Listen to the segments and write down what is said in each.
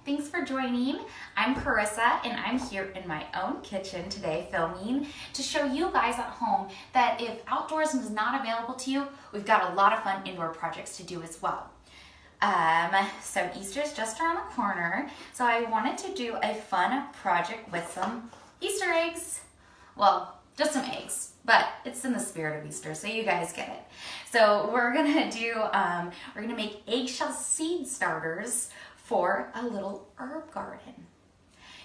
Thanks for joining. I'm Carissa and I'm here in my own kitchen today filming to show you guys at home that if outdoors is not available to you, we've got a lot of fun indoor projects to do as well. So Easter's just around the corner, so I wanted to do a fun project with some Easter eggs. Well, just some eggs, but it's in the spirit of Easter, so you guys get it. So we're gonna do, we're gonna make eggshell seed starters for a little herb garden.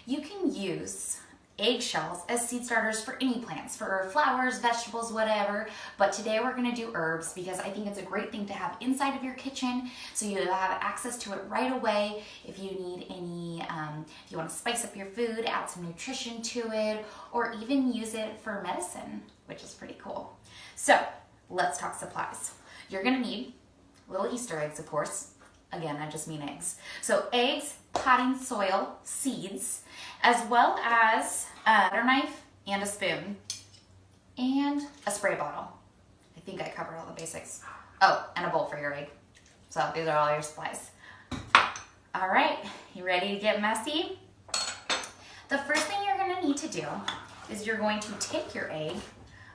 You can use eggshells as seed starters for any plants, for flowers, vegetables, whatever, but today we're gonna do herbs because I think it's a great thing to have inside of your kitchen so you have access to it right away. If you need any, if you wanna spice up your food, add some nutrition to it, or even use it for medicine, which is pretty cool. So let's talk supplies. You're gonna need little Easter eggs, of course. Again, I just mean eggs. So eggs, potting soil, seeds, as well as a butter knife and a spoon and a spray bottle. I think I covered all the basics. Oh, and a bowl for your egg. So these are all your supplies. All right, you ready to get messy? The first thing you're gonna need to do is you're going to take your egg.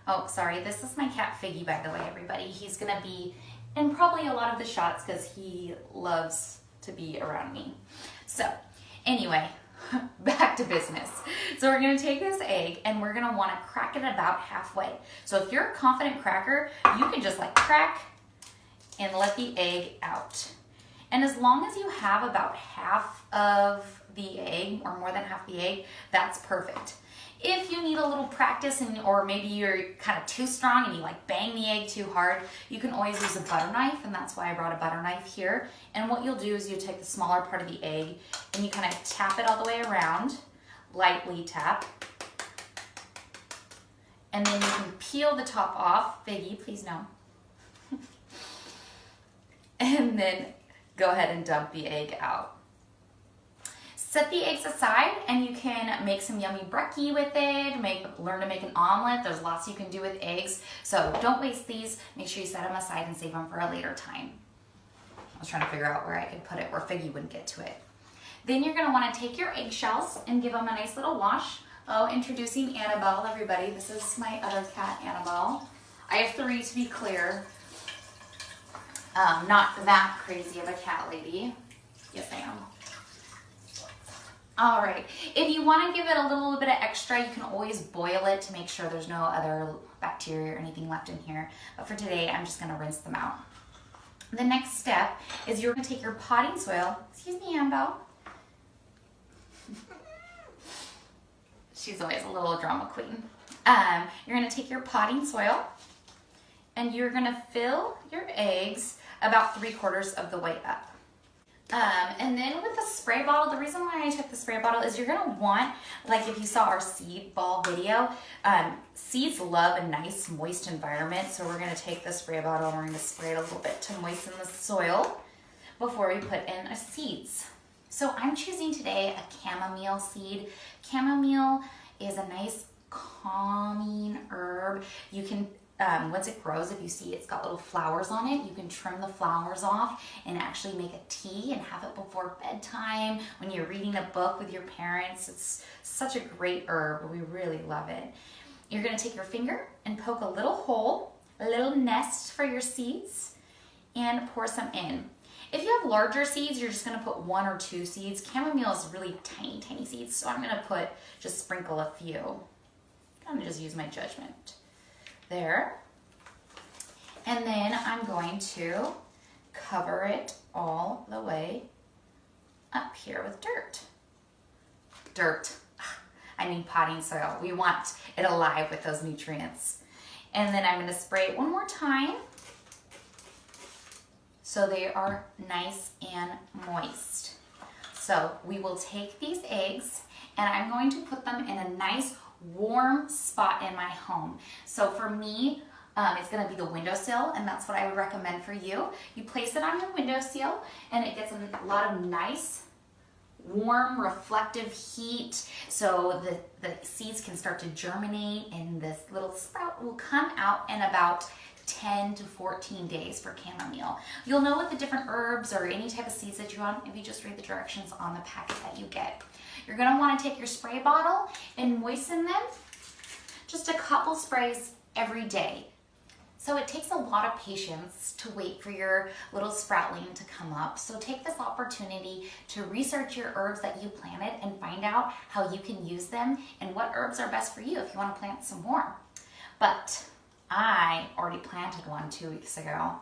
Oh, sorry, this is my cat Figgy, by the way, everybody. He's gonna be in probably a lot of the shots because he loves to be around me. So anyway, back to business. So we're gonna take this egg and we're gonna wanna crack it about halfway. So if you're a confident cracker, you can just like crack and let the egg out. And as long as you have about half of the egg or more than half the egg, that's perfect. If you need a little practice or maybe you're kind of too strong and you like bang the egg too hard, you can always use a butter knife, and that's why I brought a butter knife here. And what you'll do is you take the smaller part of the egg and you kind of tap it all the way around, lightly tap. And then you can peel the top off. Figgy, please no. And then go ahead and dump the egg out. Set the eggs aside and you can make some yummy brekkie with it, learn to make an omelet. There's lots you can do with eggs. So don't waste these. Make sure you set them aside and save them for a later time. I was trying to figure out where I could put it where Figgy wouldn't get to it. Then you're gonna wanna take your eggshells and give them a nice little wash. Oh, introducing Annabelle, everybody. This is my other cat, Annabelle. I have 3 to be clear. Not that crazy of a cat lady. Yes, I am. All right, if you want to give it a little bit of extra, you can always boil it to make sure there's no other bacteria or anything left in here. But for today, I'm just gonna rinse them out. The next step is you're gonna take your potting soil. Excuse me, Annabelle. She's always a little drama queen. You're gonna take your potting soil and you're gonna fill your eggs about 3/4 of the way up. And then with the spray bottle, the reason why I took the spray bottle is you're gonna want, like if you saw our seed ball video, seeds love a nice moist environment. So we're gonna take the spray bottle and we're gonna spray it a little bit to moisten the soil before we put in our seeds. So I'm choosing today a chamomile seed. Chamomile is a nice calming herb. You can once it grows, if you see it's got little flowers on it, you can trim the flowers off and actually make a tea and have it before bedtime when you're reading a book with your parents. It's such a great herb. We really love it. You're going to take your finger and poke a little hole, a little nest for your seeds, and pour some in. If you have larger seeds, you're just going to put 1 or 2 seeds. Chamomile is really tiny, tiny seeds, so I'm going to just sprinkle a few. I'm going to just use my judgment. There. And then I'm going to cover it all the way up here with dirt. Dirt. I mean potting soil. We want it alive with those nutrients. And then I'm going to spray it one more time so they are nice and moist. So we will take these eggs and I'm going to put them in a nice warm spot in my home. So for me, it's gonna be the windowsill, and that's what I would recommend for you. You place it on your windowsill and it gets a lot of nice, warm, reflective heat so the seeds can start to germinate and this little sprout will come out in about 10 to 14 days for chamomile. You'll know what the different herbs or any type of seeds that you want if you just read the directions on the packet that you get. You're gonna wanna take your spray bottle and moisten them. Just a couple sprays every day. So it takes a lot of patience to wait for your little sproutling to come up. So take this opportunity to research your herbs that you planted and find out how you can use them and what herbs are best for you if you want to plant some more. But I already planted one 2 weeks ago.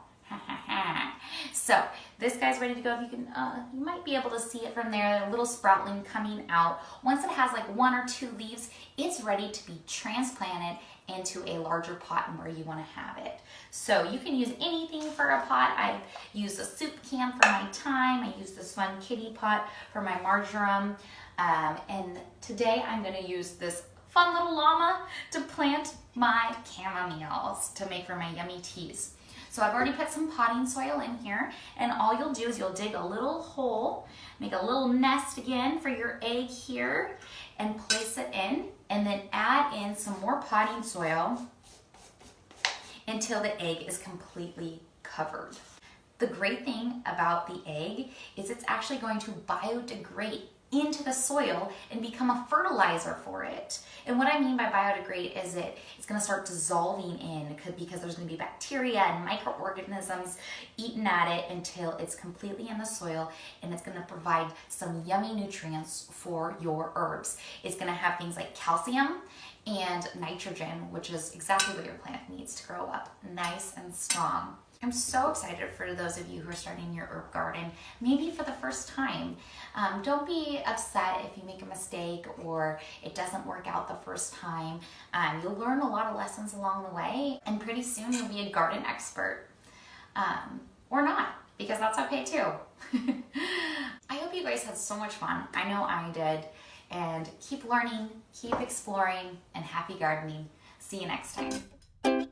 So this guy's ready to go. If you can, you might be able to see it from there, a little sproutling coming out. Once it has like 1 or 2 leaves, it's ready to be transplanted into a larger pot and where you want to have it. So you can use anything for a pot. I use a soup can for my thyme. I use this fun kitty pot for my marjoram. And today I'm going to use this fun little llama to plant my chamomiles to make for my yummy teas. So I've already put some potting soil in here, and all you'll do is you'll dig a little hole, make a little nest again for your egg here, and place it in, and then add in some more potting soil until the egg is completely covered. The great thing about the egg is it's actually going to biodegrade into the soil and become a fertilizer for it. And what I mean by biodegrade is it's going to start dissolving in because there's going to be bacteria and microorganisms eating at it until it's completely in the soil, and it's going to provide some yummy nutrients for your herbs. It's going to have things like calcium and nitrogen, which is exactly what your plant needs to grow up nice and strong. I'm so excited for those of you who are starting your herb garden, maybe for the first time. Don't be upset if you make a mistake or it doesn't work out the first time. You'll learn a lot of lessons along the way, and pretty soon you'll be a garden expert. Or not, because that's okay too. I hope you guys had so much fun. I know I did. And keep learning, keep exploring, and happy gardening. See you next time.